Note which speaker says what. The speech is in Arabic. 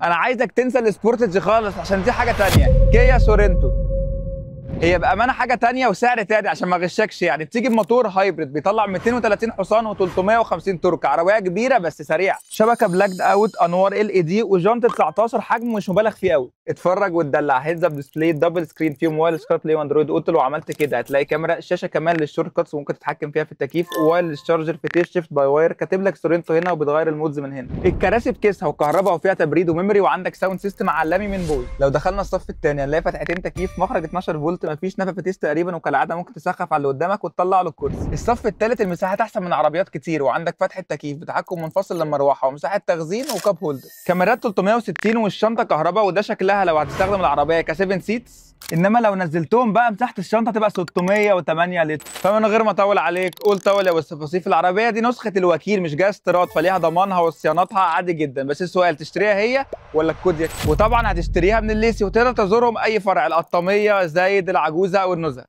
Speaker 1: انا عايزك تنسى السبورتج خالص عشان دي حاجه تانية. كيا سورنتو هي بامانه حاجه تانية وسعر تاني عشان ما اغشكش، يعني بتيجي بموتور هايبريد بيطلع 230 حصان و350 ترك، عربيه كبيره بس سريعه، شبكه بلاكد اوت، انوار LED، وجنط 19 حجم مش مبالغ فيه قوي. اتفرج واتدلع. هيدز اب ديسبلاي، دبل سكرين، فيه موبايل سكار بلاي واندرويد اوتو. لو عملت كده هتلاقي كاميرا، الشاشه كمان للشورت كاتس وممكن تتحكم فيها في التكييف، وايرلس شارجر، فتيش شيفت باي واير، كاتب لك سورنتو هنا وبتغير المودز من هنا. الكراسي بكيسها وكهرباء وفيها تبريد وميموري، وعندك ساوند سيستم عالمي من بوز. لو دخلنا الصف الثاني هنلاقي فتحتين تكييف، مخرج 12 فولت، مفيش نفق فتيس تقريبا، وكالعاده ممكن تسخف على اللي قدامك وتطلع له الكرسي. الصف الثالث المساحات احسن من عربيات كتير، وعندك فتحه تكييف بتحكم منفصل للمروحه ومساحه تخزين وكاب هولدر، كاميرات 360 والشنطه كهرباء. وده شكلها لو هتستخدم العربيه ك7 سيتس، انما لو نزلتهم بقى مساحه الشنطه تبقى 608 لتر. فمن غير ما اطول عليك قول طول يا وصفصيف. العربيه دي نسخه الوكيل مش جايه استيراد، فليها ضمانها وصيانتها عادي جدا. بس السؤال تشتريها هي ولا الكودياك؟ وطبعا هتشتريها من الليسي، وتقدر تزورهم اي فرع، القطاميه، زايد، العجوزه او النزهه.